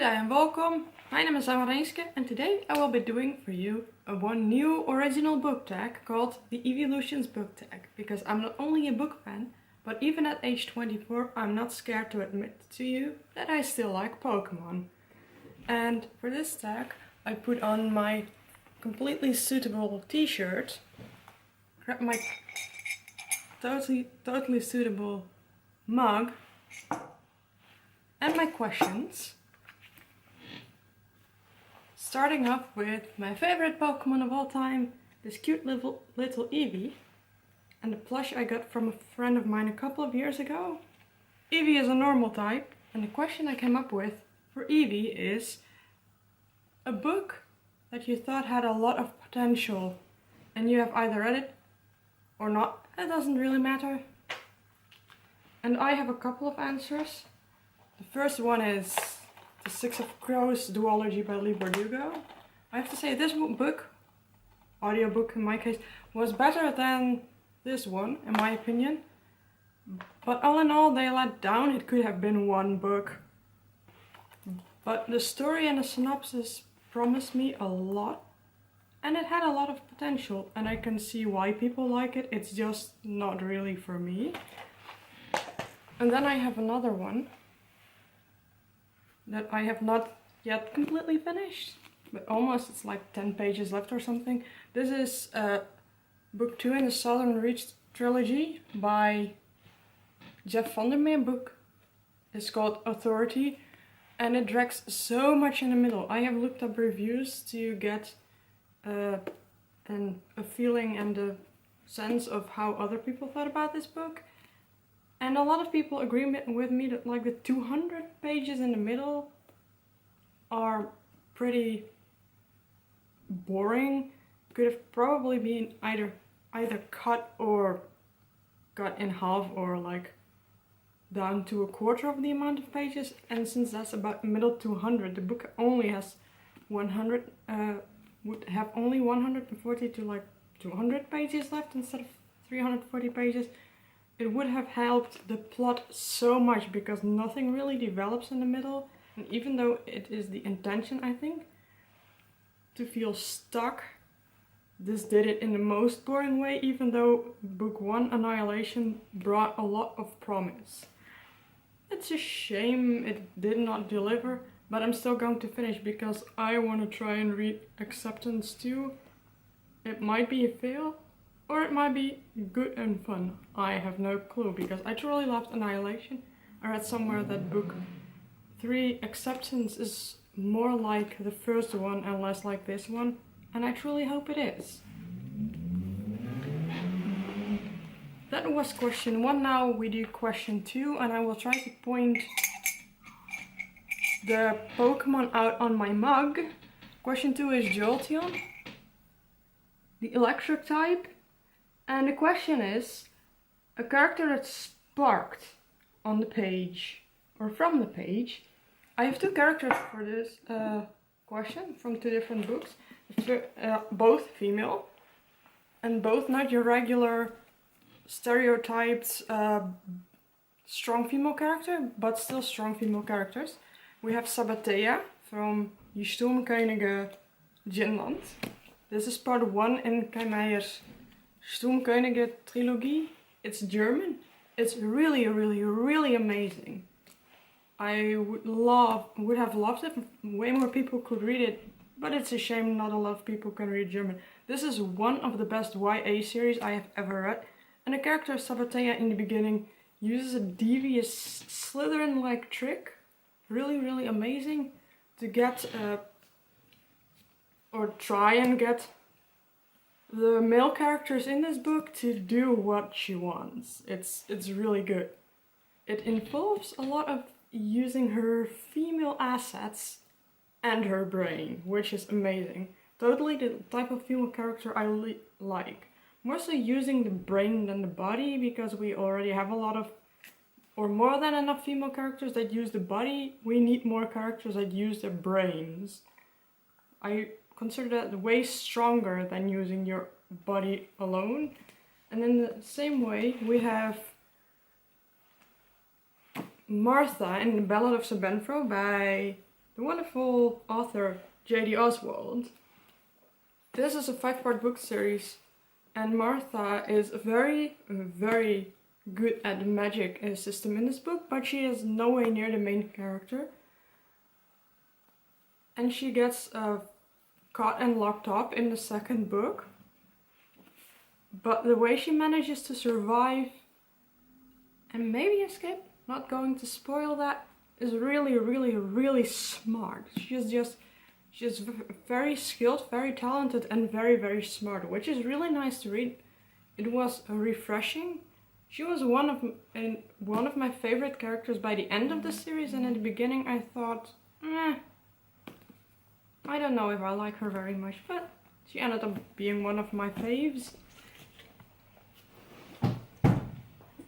G'day and welcome. My name is Renske and today I will be doing for you one new original book tag called the Eeveelutions book tag, because I'm not only a book fan, but even at age 24 I'm not scared to admit to you that I still like Pokemon. And for this tag I put on my completely suitable t-shirt, grab my totally suitable mug and my questions. Starting off with my favorite Pokemon of all time, this cute little Eevee, and the plush I got from a friend of mine a couple of years ago. Eevee is a normal type, and the question I came up with for Eevee is a book that you thought had a lot of potential and you have either read it or not. It doesn't really matter. And I have a couple of answers. The first one is The Six of Crows duology by Lee Bardugo. I have to say this book, audiobook in my case, was better than this one in my opinion. But all in all they let down. It could have been one book. But the story and the synopsis promised me a lot. And it had a lot of potential, and I can see why people like it. It's just not really for me. And then I have another one that I have not yet completely finished, but almost. It's like 10 pages left or something. This is book 2 in the Southern Reach trilogy by Jeff Vandermeer. Book is called Authority, and it drags so much in the middle. I have looked up reviews to get a feeling and a sense of how other people thought about this book. And a lot of people agree with me that like the 200 pages in the middle are pretty boring. Could have probably been either cut or cut in half, or like down to a quarter of the amount of pages. And since that's about middle 200, the book only has 100, would have only 140 to like 200 pages left instead of 340 pages. It would have helped the plot so much, because nothing really develops in the middle. And even though it is the intention, I think, to feel stuck, this did it in the most boring way, even though book 1, Annihilation, brought a lot of promise. It's a shame it did not deliver, but I'm still going to finish because I want to try and read Acceptance too. It might be a fail, or it might be good and fun. I have no clue, because I truly loved Annihilation. I read somewhere that book 3, Acceptance, is more like the first one and less like this one, and I truly hope it is. That was question 1. Now we do question 2, and I will try to point the Pokemon out on my mug. Question 2 is Jolteon, the electric type. And the question is a character that sparked on the page, or from the page. I have 2 characters for this question from 2 different books. Both female, and both not your regular stereotyped strong female character, but still strong female characters. We have Sabathea from Die Sturmkönige Ginland. This is part 1 in Kai Meyer's Sturmkönige trilogy. It's German. It's really amazing. I would have loved it. Way more people could read it, but it's a shame not a lot of people can read German. This is one of the best YA series I have ever read, and the character Sabathea in the beginning uses a devious Slytherin-like trick, really amazing, to get or try and get the male characters in this book to do what she wants. It's really good. It involves a lot of using her female assets and her brain, which is amazing. Totally the type of female character I like. More so using the brain than the body, because we already have a lot of, or more than enough female characters that use the body. We need more characters that use their brains. I consider that way stronger than using your body alone. And in the same way, we have Martha in The Ballad of Sir Benfro by the wonderful author J.D. Oswald. This is a 5-part book series, and Martha is very, very good at the magic system in this book, but she is nowhere near the main character. And she gets caught and locked up in the second book. But the way she manages to survive and maybe escape, not going to spoil that, is really, really, really smart. She's very skilled, very talented, and very, very smart, which is really nice to read. It was refreshing. She was one of my favorite characters by the end of the series, and in the beginning I thought, I don't know if I like her very much, but she ended up being one of my faves.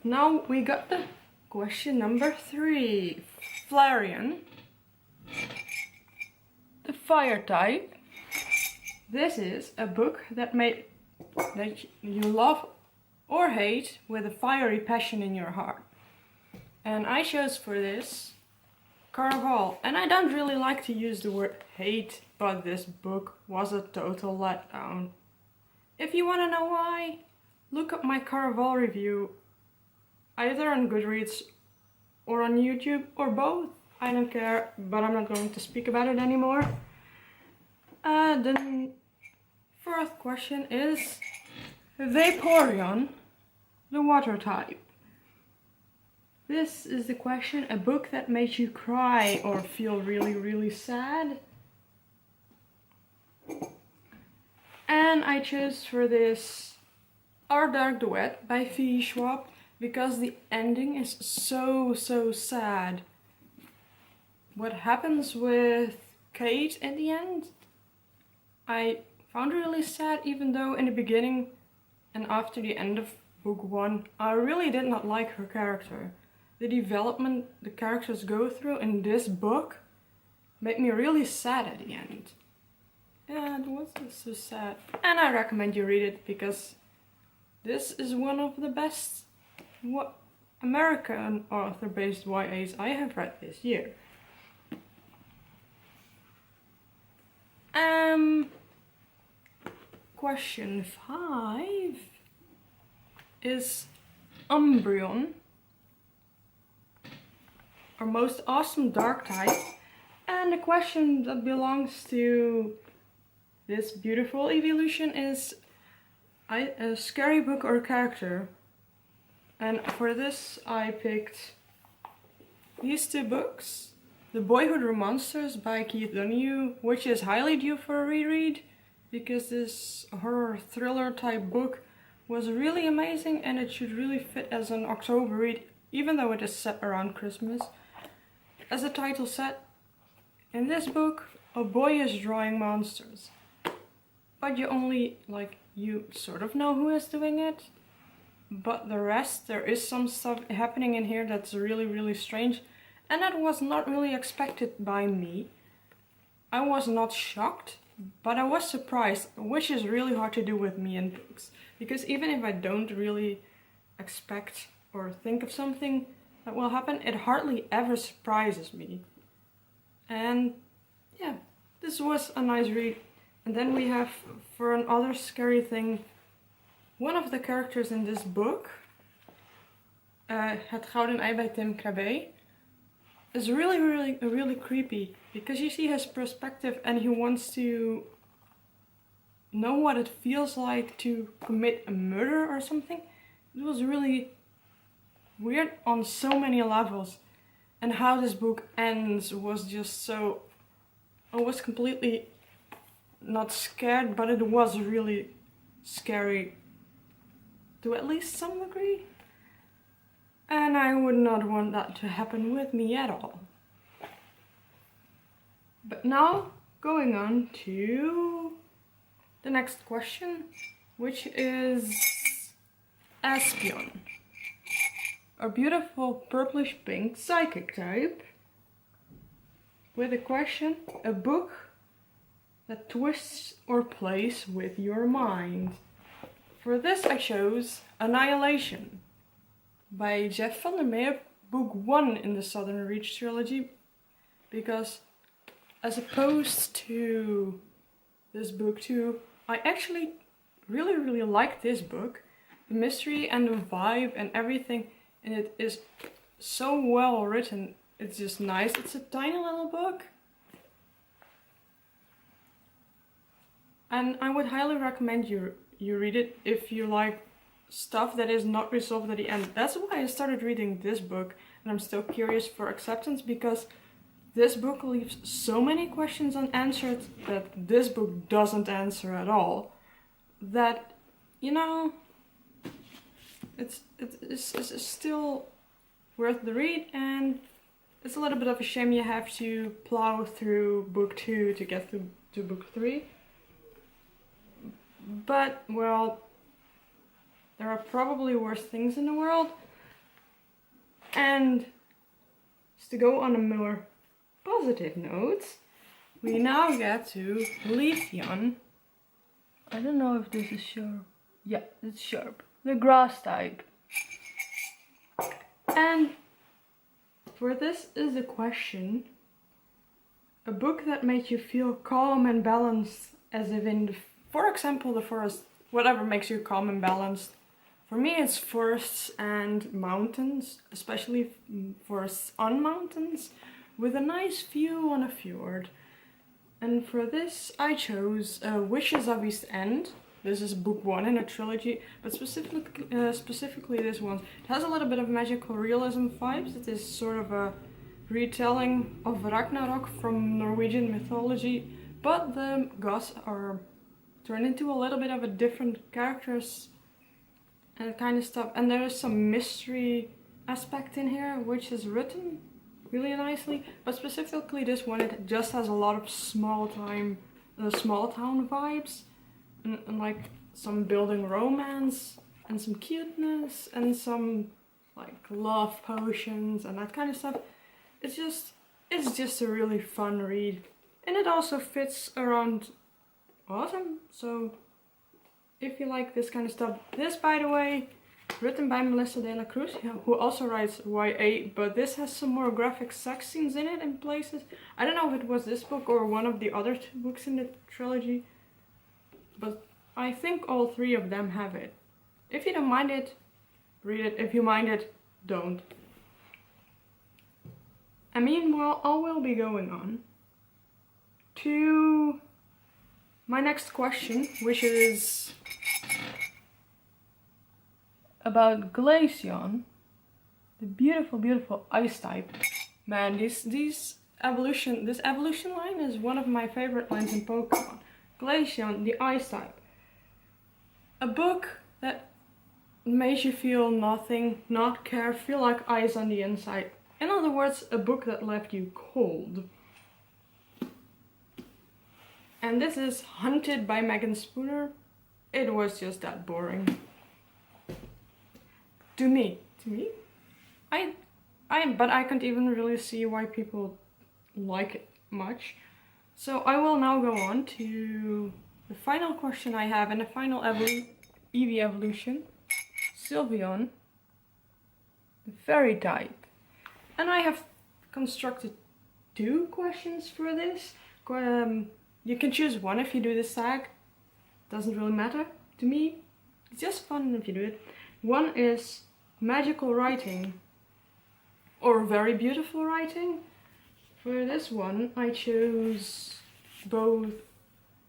Now we got the question number 3. Flareon, the fire type. This is a book that you love or hate with a fiery passion in your heart. And I chose for this Caraval. And I don't really like to use the word hate, but this book was a total letdown. If you want to know why, look up my Caraval review, either on Goodreads or on YouTube, or both. I don't care, but I'm not going to speak about it anymore. The fourth question is Vaporeon, the water type. This is the question, a book that made you cry or feel really, really sad. And I chose for this Our Dark Duet by V. Schwab, because the ending is so sad. What happens with Kate in the end, I found really sad, even though in the beginning and after the end of book 1, I really did not like her character. The development the characters go through in this book made me really sad at the end. And was so sad. And I recommend you read it, because this is one of the best American author-based YAs I have read this year. Question 5 is Umbreon, our most awesome dark type, and the question that belongs to this beautiful Eeveelution is a scary book or character. And for this I picked these 2 books. The Boyhood Romancers by Keith Donoghue, which is highly due for a reread, because this horror thriller type book was really amazing, and it should really fit as an October read, even though it is set around Christmas. As the title said, in this book a boy is drawing monsters, but you sort of know who is doing it, but the rest, there is some stuff happening in here that's really, really strange. And that was not really expected by me. I was not shocked, but I was surprised, which is really hard to do with me in books. Because even if I don't really expect or think of something that will happen, it hardly ever surprises me. And yeah, this was a nice read. And then we have, for another scary thing, one of the characters in this book, Het Gouden Ei bij Tim Krabbe, is really creepy, because you see his perspective and he wants to know what it feels like to commit a murder or something. It was really weird on so many levels, and how this book ends was just so... I was completely not scared, but it was really scary to at least some degree. And I would not want that to happen with me at all. But now, going on to the next question, which is Espeon, a beautiful purplish pink psychic type, with a question, a book that twists or plays with your mind. For this I chose Annihilation by Jeff van der Meer, book 1 in the Southern Reach trilogy, because as opposed to this book too, I actually really like this book. The mystery and the vibe and everything in it is so well written. It's just nice. It's a tiny little book. And I would highly recommend you read it if you like stuff that is not resolved at the end. That's why I started reading this book, and I'm still curious for acceptance, because this book leaves so many questions unanswered that this book doesn't answer at all. That, you know, it's still worth the read, and it's a little bit of a shame you have to plow through book 2 to get to book 3. But, well, there are probably worse things in the world. And to go on a more positive note, we now get to Leafeon. I don't know if this is sharp. Yeah, it's sharp. The grass type. And for this is a question. A book that made you feel calm and balanced, as if in the, for example, the forest. Whatever makes you calm and balanced. For me it's forests and mountains, especially forests on mountains, with a nice view on a fjord. And for this I chose Wishes of East End. This is book 1 in a trilogy, but specifically this one. It has a little bit of magical realism vibes. It is sort of a retelling of Ragnarok from Norwegian mythology, but the gods are turned into a little bit of a different characters and that kind of stuff. And there is some mystery aspect in here, which is written really nicely. But specifically this one, it just has a lot of small town vibes, and like some building romance and some cuteness and some like love potions and that kind of stuff. It's just a really fun read, and it also fits around autumn. So if you like this kind of stuff, this, by the way, written by Melissa de la Cruz, who also writes YA, but this has some more graphic sex scenes in it in places. I don't know if it was this book or one of the other 2 books in the trilogy, but I think all 3 of them have it. If you don't mind it, read it. If you mind it, don't. And meanwhile, I will be going on to my next question, which is about Glaceon, the beautiful ice type. Man, this evolution line is one of my favorite lines in Pokemon. Glaceon, the ice type. A book that makes you feel nothing, not care, feel like ice on the inside. In other words, a book that left you cold. And this is Hunted by Megan Spooner. It was just that boring. To me. But I can't even really see why people like it much. So I will now go on to the final question I have, and the final Eevee evolution. Sylveon, the fairy type. And I have constructed 2 questions for this. You can choose one if you do this tag. Doesn't really matter to me. It's just fun if you do it. One is magical writing or very beautiful writing. For this one I chose both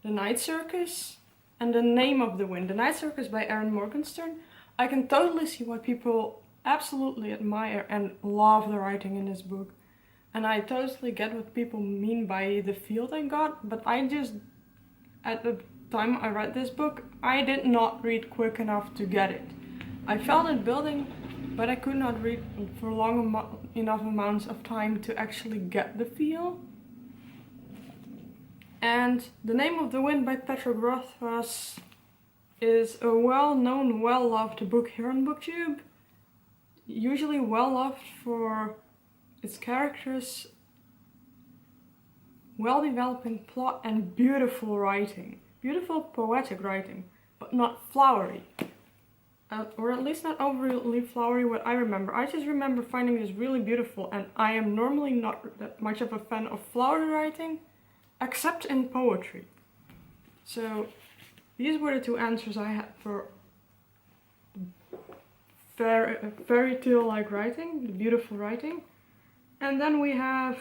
The Night Circus and The Name of the Wind. The Night Circus by Erin Morgenstern. I can totally see why people absolutely admire and love the writing in this book. And I totally get what people mean by the feel they got, but I just, at the time I read this book, I did not read quick enough to get it. I felt it building, but I could not read for enough amounts of time to actually get the feel. And The Name of the Wind by Petra Grothwas is a well-known, well-loved book here on BookTube. Usually well-loved for its characters, well-developing plot, and beautiful writing. Beautiful poetic writing, but not flowery. Or at least not overly flowery, what I remember. I just remember finding this really beautiful, and I am normally not that much of a fan of flowery writing. except in poetry. So these were the two answers I had for fairy tale like writing, the beautiful writing. And then we have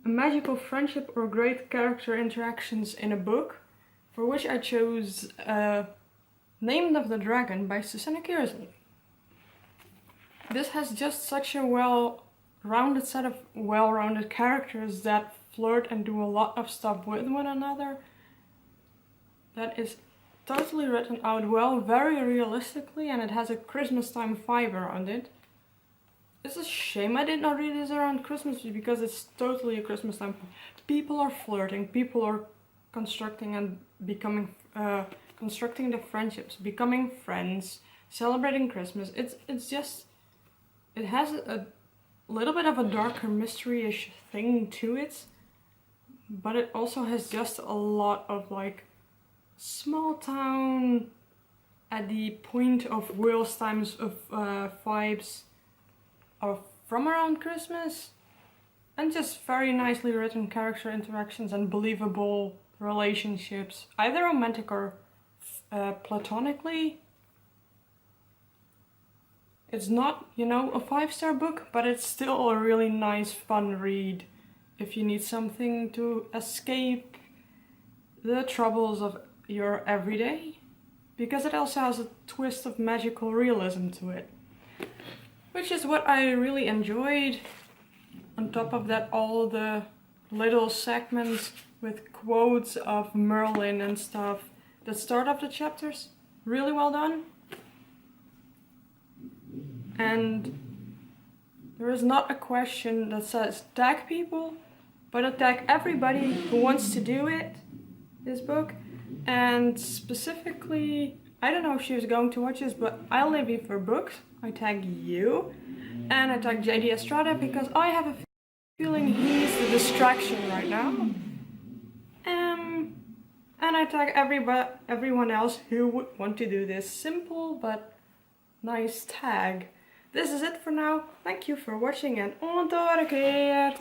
a magical friendship or great character interactions in a book, for which I chose Named of the Dragon by Susanna Kearsley. This has just such a well-rounded set of well-rounded characters that flirt and do a lot of stuff with one another. That is totally written out well, very realistically, and it has a Christmas time vibe around it. It's a shame I did not read this around Christmas because it's totally a Christmas time. People are flirting, people are constructing and becoming, constructing the friendships, becoming friends, celebrating Christmas. It's just, it has a little bit of a darker mystery-ish thing to it, but it also has just a lot of like small town at the point of Wales times of vibes of from around Christmas, and just very nicely written character interactions and believable relationships, either romantic or platonically. It's not, you know, a 5-star book, but it's still a really nice, fun read if you need something to escape the troubles of your everyday, because it also has a twist of magical realism to it, which is what I really enjoyed. On top of that, all the little segments with quotes of Merlin and stuff that start off the chapters, really well done. And there is not a question that says tag people, but attack everybody who wants to do it, this book. And specifically, I don't know if she was going to watch this, but I live Evie for books. I tag you. And I tag JD Estrada because I have a feeling he's the distraction right now. And I tag everyone else who would want to do this simple but nice tag. This is it for now. Thank you for watching and on to keer!